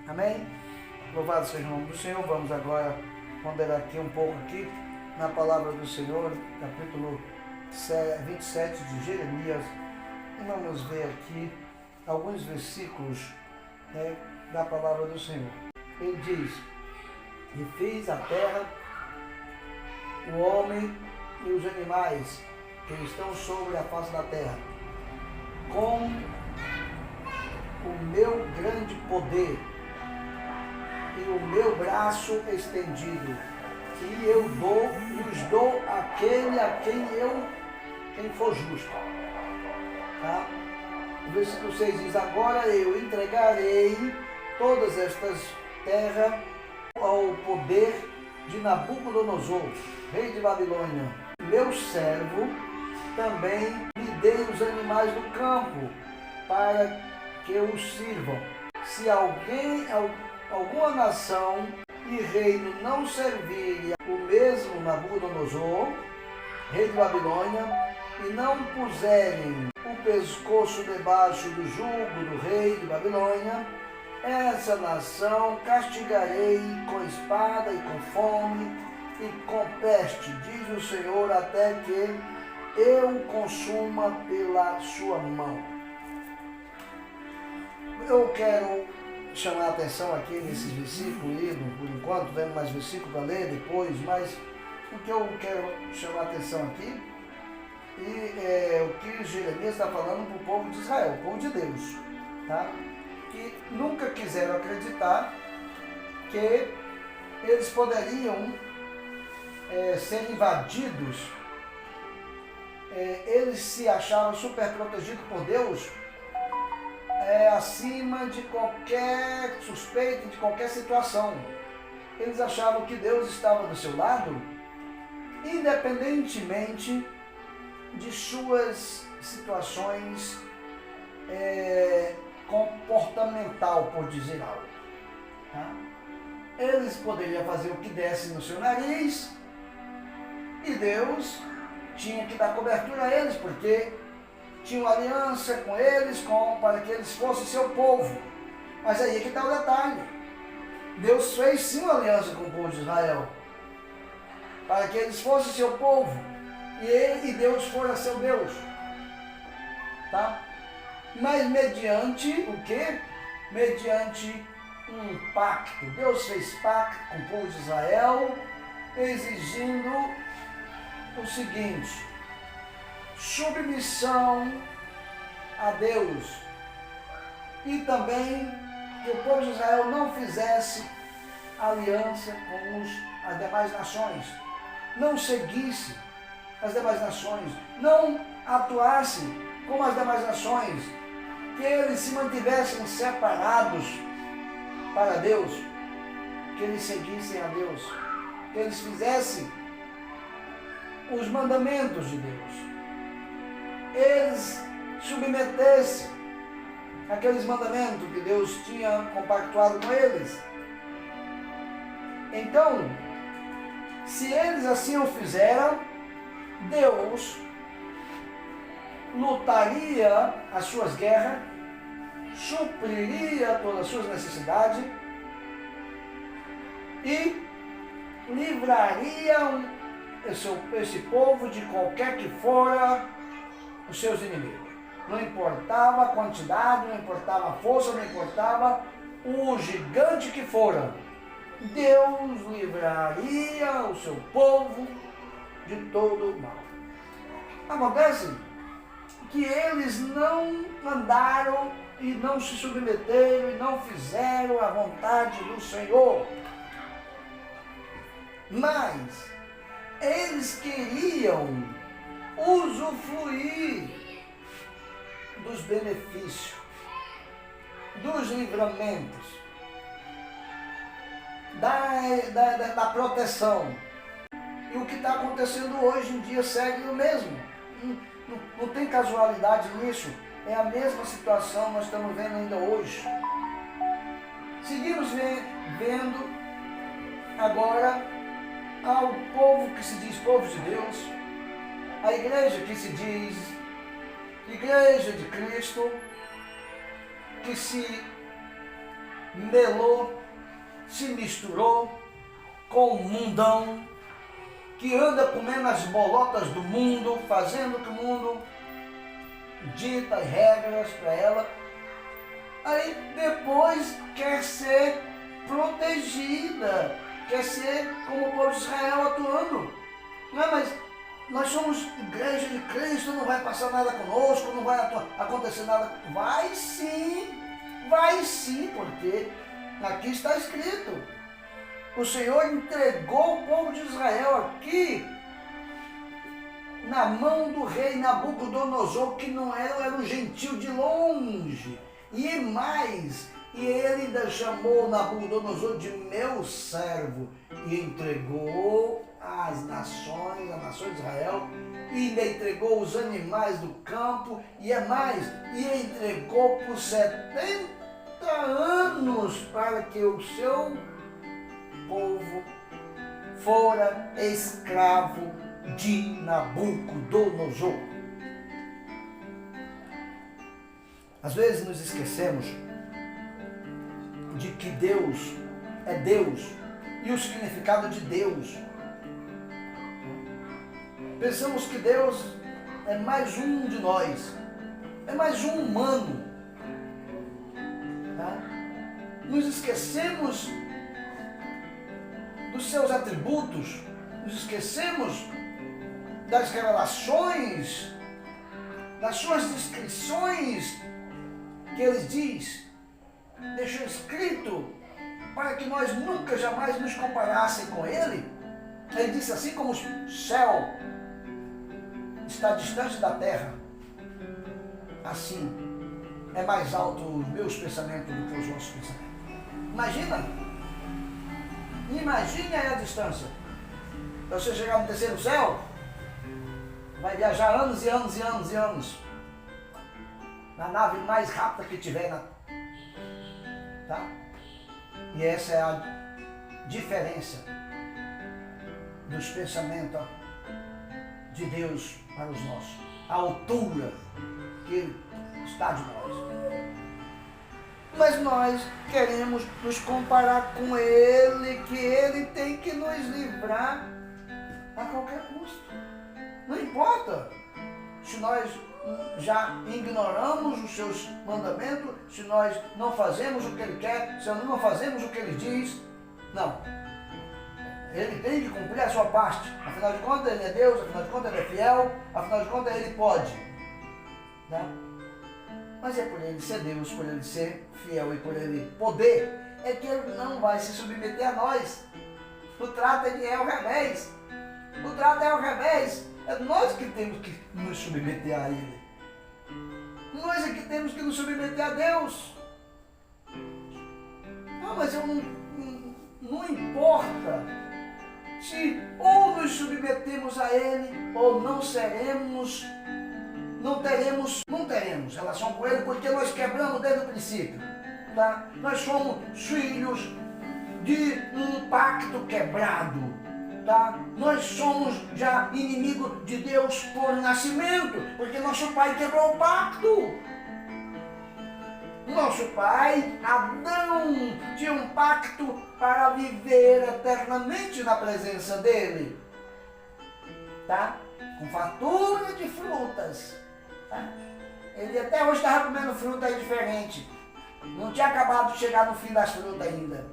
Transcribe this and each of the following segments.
Amém? Louvado seja o nome do Senhor. Vamos agora ponderar aqui um pouco aqui na palavra do Senhor, capítulo 27 de Jeremias. E vamos ver aqui alguns versículos da palavra do Senhor. Ele diz: e fiz a terra, o homem e os animais que estão sobre a face da terra, com o meu grande poder e o meu braço estendido, e eu dou e os dou àquele a quem for justo. Tá? O versículo 6 diz: agora eu entregarei todas estas terras ao poder de Nabucodonosor, rei de Babilônia. Meu servo também lhe dei os animais do campo para que os sirvam. Se alguma nação e reino não servir o mesmo Nabucodonosor, rei de Babilônia, e não puserem o pescoço debaixo do jugo do rei de Babilônia, essa nação castigarei com espada e com fome e com peste, diz o Senhor, até que eu consuma pela sua mão. Eu quero chamar a atenção aqui nesses versículos, por enquanto, vendo mais versículos para ler depois, mas o que eu quero chamar a atenção aqui é o que Jeremias está falando para o povo de Israel, o povo de Deus, tá? Que nunca quiseram acreditar que eles poderiam ser invadidos. Eles se achavam super protegidos por Deus, acima de qualquer suspeita, de qualquer situação. Eles achavam que Deus estava do seu lado, independentemente de suas situações comportamental, por dizer algo. Tá? Eles poderiam fazer o que desse no seu nariz e Deus tinha que dar cobertura a eles, porque tinha uma aliança com eles para que eles fossem seu povo. Mas aí é que está o detalhe. Deus fez sim uma aliança com o povo de Israel, para que eles fossem seu povo, e Deus fora seu Deus. Tá? Mas mediante o quê? Mediante um pacto. Deus fez pacto com o povo de Israel, exigindo o seguinte: submissão a Deus, e também que o povo de Israel não fizesse aliança com as demais nações, não seguisse as demais nações, não atuasse como as demais nações, que eles se mantivessem separados para Deus, que eles seguissem a Deus, que eles fizessem os mandamentos de Deus, eles submetessem aqueles mandamentos que Deus tinha compactuado com eles. Então, se eles assim o fizeram, Deus lutaria as suas guerras, supriria todas as suas necessidades e livraria esse povo de qualquer que fora os seus inimigos. Não importava a quantidade, não importava a força, não importava o gigante que fora. Deus livraria o seu povo de todo o mal. Acontece que eles não andaram e não se submeteram e não fizeram a vontade do Senhor. Mas eles queriam usufruir dos benefícios, dos livramentos, da proteção. E o que está acontecendo hoje em dia segue o mesmo. Não tem casualidade nisso. É a mesma situação que nós estamos vendo ainda hoje. Seguimos vendo agora ao povo que se diz povo de Deus, a igreja que se diz Igreja de Cristo, que se melou, se misturou com o mundão, que anda comendo as bolotas do mundo, fazendo o que o mundo dita regras para ela. Aí depois quer ser protegida, quer ser como o povo de Israel atuando. Não, mas nós somos igreja de Cristo, não vai passar nada conosco, não vai acontecer nada. Vai sim, porque aqui está escrito. O Senhor entregou o povo de Israel aqui na mão do rei Nabucodonosor, que não era um gentil de longe. E mais, e ele ainda chamou Nabucodonosor de meu servo e entregou as nações, a nação de Israel, e ainda entregou os animais do campo, e entregou por 70 anos para que o seu povo fora escravo de Nabucodonosor. Às vezes nos esquecemos de que Deus é Deus e o significado de Deus. Pensamos que Deus é mais um de nós, é mais um humano. Tá? Nos esquecemos dos seus atributos, nos esquecemos das revelações, das suas descrições que ele deixou escrito para que nós nunca jamais nos comparássem com ele. Ele disse: assim como o céu está distante da terra, assim é mais alto os meus pensamentos do que os vossos pensamentos. Imagine aí a distância. Para você chegar no terceiro céu, vai viajar anos e anos e anos e anos na nave mais rápida que tiver, tá? E essa é a diferença dos pensamentos de Deus para os nossos, a altura que Ele está de nós. Mas nós queremos nos comparar com Ele, que Ele tem que nos livrar a qualquer custo. Não importa se nós já ignoramos os seus mandamentos, se nós não fazemos o que Ele quer, se nós não fazemos o que Ele diz. Não. Ele tem que cumprir a sua parte. Afinal de contas, Ele é Deus, afinal de contas, Ele é fiel, afinal de contas, Ele pode. Tá? Mas é por Ele ser Deus, por Ele ser fiel e por Ele poder, é que Ele não vai se submeter a nós. O trato é ao revés. O trato é ao revés. É nós que temos que nos submeter a Ele. Nós é que temos que nos submeter a Deus. Não, mas eu não importa se ou nos submetemos a Ele ou não teremos relação com Ele, porque nós quebramos desde o princípio. Tá? Nós somos filhos de um pacto quebrado. Tá? Nós somos já inimigos de Deus por nascimento, porque nosso pai quebrou o pacto. Nosso pai, Adão, tinha um pacto para viver eternamente na presença dele. Tá? Com fartura de frutas. Tá? Ele até hoje estava comendo fruta aí diferente. Não tinha acabado de chegar no fim das frutas ainda.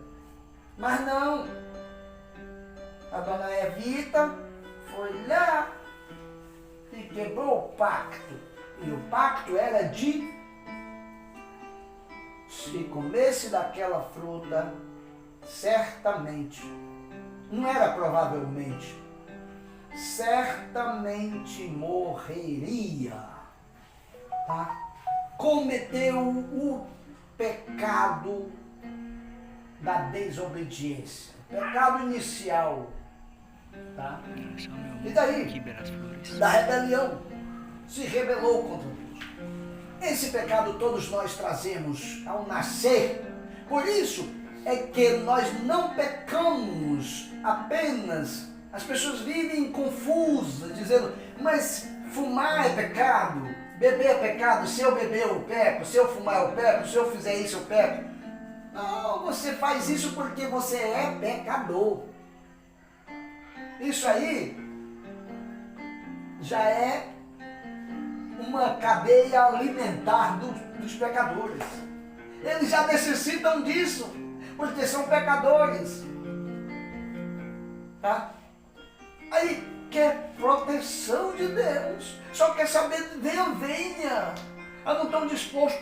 Mas não. A dona Evita foi lá e quebrou o pacto. E o pacto era de: se comesse daquela fruta, certamente, não era provavelmente, certamente morreria. Tá? Cometeu o pecado da desobediência, o pecado inicial. Tá? E daí, da rebelião, se rebelou contra Deus. Esse pecado todos nós trazemos ao nascer. Por isso é que nós não pecamos apenas. As pessoas vivem confusas, dizendo: mas fumar é pecado, beber é pecado, se eu beber eu peco, se eu fumar eu peco, se eu fizer isso eu peco. Não, você faz isso porque você é pecador. Isso aí já é uma cadeia alimentar dos pecadores. Eles já necessitam disso, porque são pecadores. Tá? Aí quer proteção de Deus, só quer saber de Deus, venha. Não estão dispostos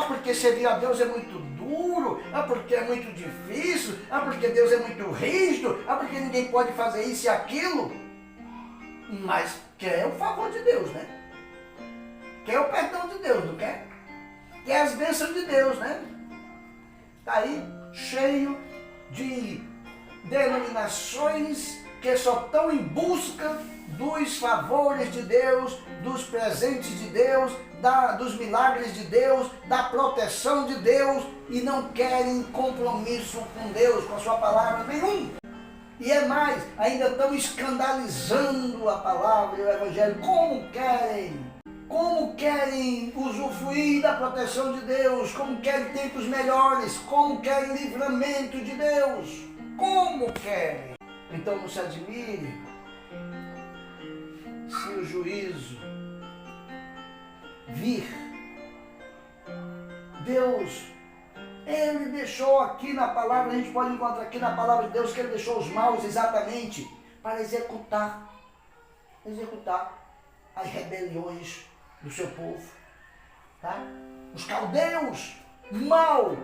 porque servir a Deus é muito duro, porque é muito difícil, porque Deus é muito rígido, porque ninguém pode fazer isso e aquilo. Mas quer o favor de Deus, né? Quer o perdão de Deus, não quer? Quer as bênçãos de Deus, né? Está aí cheio de denominações que só estão em busca dos favores de Deus, dos presentes de Deus, dos milagres de Deus, da proteção de Deus, e não querem compromisso com Deus, com a sua palavra nenhum. E é mais, ainda estão escandalizando a palavra e o Evangelho. Como querem usufruir da proteção de Deus, como querem tempos melhores, como querem livramento de Deus, como querem. Então não se admire se o juízo vir. Deus, Ele deixou aqui na palavra, a gente pode encontrar aqui na palavra de Deus que Ele deixou os maus exatamente para executar as rebeliões do seu povo. Tá? Os caldeus, mal,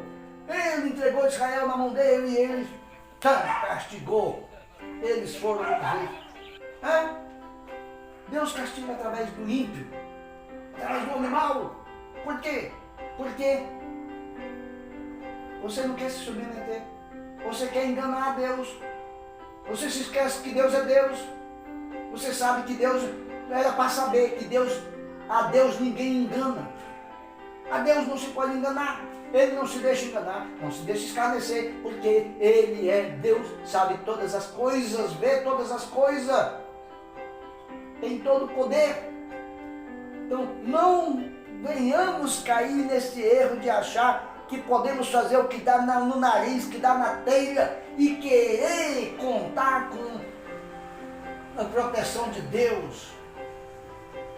Ele entregou Israel na mão dele e Ele castigou. Eles foram ver. Deus castiga através do ímpio, através do homem mau. Por quê? Porque você não quer se submeter. Você quer enganar a Deus. Você se esquece que Deus é Deus. Você sabe que Deus era para saber que a Deus ninguém engana. A Deus não se pode enganar. Ele não se deixa enganar, não se deixa escarnecer, porque Ele é Deus, sabe todas as coisas, vê todas as coisas, tem todo o poder. Então não venhamos cair nesse erro de achar que podemos fazer o que dá no nariz, que dá na telha, e querer contar com a proteção de Deus.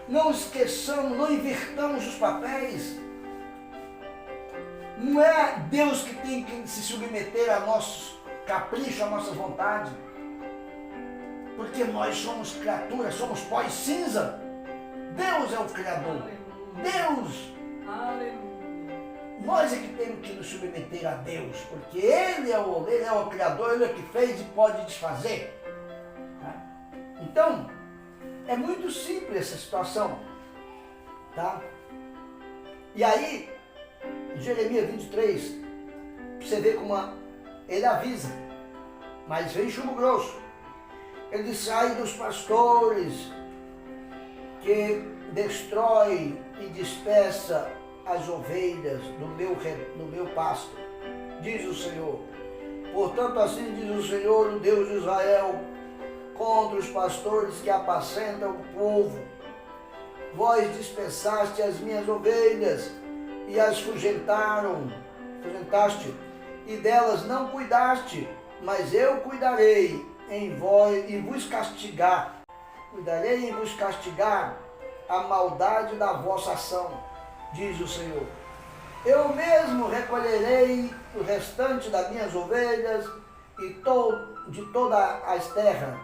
Não esqueçamos, não invertamos os papéis. Não é Deus que tem que se submeter a nossos caprichos, a nossa vontade. Porque nós somos criaturas, somos pó e cinza. Deus é o Criador. Deus. Nós é que temos que nos submeter a Deus. Porque Ele é o Criador, Ele é que fez e pode desfazer. Então, é muito simples essa situação. Tá? E aí, em Jeremias 23, você vê como ele avisa, mas vem chumbo grosso. Ele diz: sai dos pastores que destrói e dispersa as ovelhas do meu pasto, diz o Senhor. Portanto, assim diz o Senhor, o Deus de Israel, contra os pastores que apacentam o povo. Vós dispersaste as minhas ovelhas e as fugentaste, e delas não cuidaste, mas eu cuidarei em vós e vos castigar. Cuidarei em vos castigar a maldade da vossa ação, diz o Senhor. Eu mesmo recolherei o restante das minhas ovelhas e de todas as terras,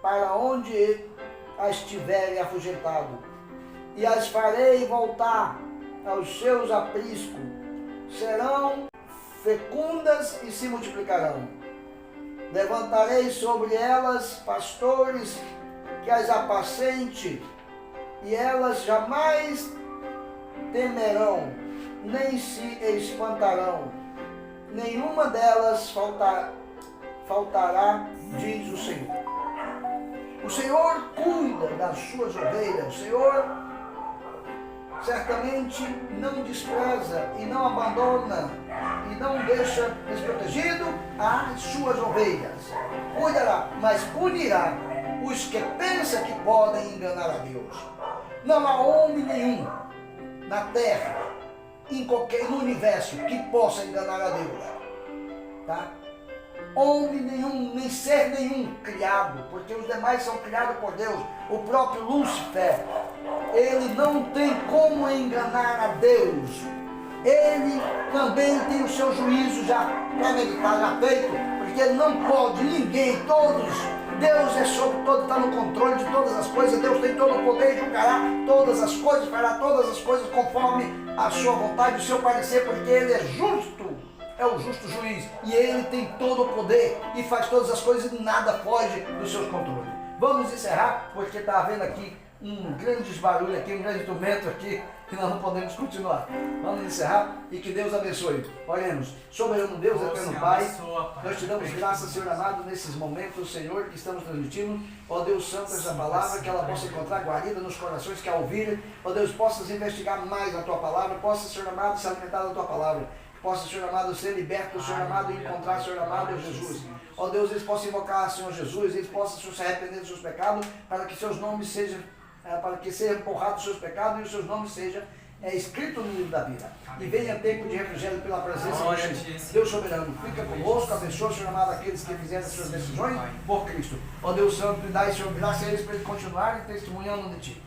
para onde as tiverem afugentado, e as farei voltar aos seus apriscos, serão fecundas e se multiplicarão. Levantarei sobre elas pastores que as apacente, e elas jamais temerão, nem se espantarão. Nenhuma delas faltará, diz o Senhor. O Senhor cuida das suas ovelhas. O Senhor certamente não despreza e não abandona e não deixa desprotegido as suas ovelhas. Cuidará, mas punirá os que pensam que podem enganar a Deus. Não há homem nenhum na terra, no universo, que possa enganar a Deus. tá? Homem nenhum, nem ser nenhum criado, porque os demais são criados por Deus. O próprio Lúcifer, ele não tem como enganar a Deus. Ele também tem o seu juízo já premeditado, já feito, porque ele não pode, ninguém, todos. Deus é sobre todo, está no controle de todas as coisas. Deus tem todo o poder e julgará todas as coisas, fará todas as coisas conforme a sua vontade, o seu parecer, porque ele é justo. É o justo juiz e ele tem todo o poder e faz todas as coisas e nada foge dos seus controles. Vamos encerrar, porque está havendo aqui um grande barulho aqui, um grande tormento aqui, que nós não podemos continuar. Vamos encerrar e que Deus abençoe. Oremos. Soberano Deus, eterno Pai, nós te damos graças, Senhor amado, nesses momentos, Senhor, que estamos transmitindo. Ó Deus Santo, essa palavra, que ela possa encontrar guarida nos corações que a ouvirem. Ó Deus, possas investigar mais a tua palavra, possa, Senhor amado, se alimentar da tua palavra. Possa, Senhor amado, ser liberto, Senhor amado, e encontrar, Senhor amado, Jesus. Ó Deus, eles possam invocar, Senhor Jesus, eles possam se arrepender dos seus pecados, para que seus nomes sejam, para que sejam borrados os seus pecados e os seus nomes sejam escritos no livro da vida. E venha tempo de refrigério pela presença de Deus. Deus soberano, fica conosco, abençoa, Senhor amado, aqueles que fizeram as suas decisões por Cristo. Ó Deus Santo, dai, Senhor, graça a eles para eles continuarem testemunhando de Ti.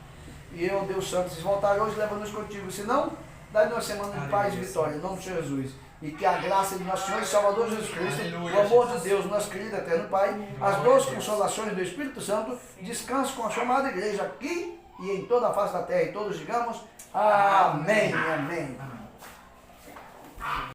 E eu, Deus Santo, se voltar hoje, leva-nos contigo, senão dá-nos uma semana de paz e vitória, em nome de Jesus. E que a graça de nosso Senhor e Salvador Jesus Cristo, o amor de Deus, nosso querido eterno Pai, as doces consolações do Espírito Santo, descanse com a sua amada igreja aqui e em toda a face da terra. E todos digamos, amém, amém.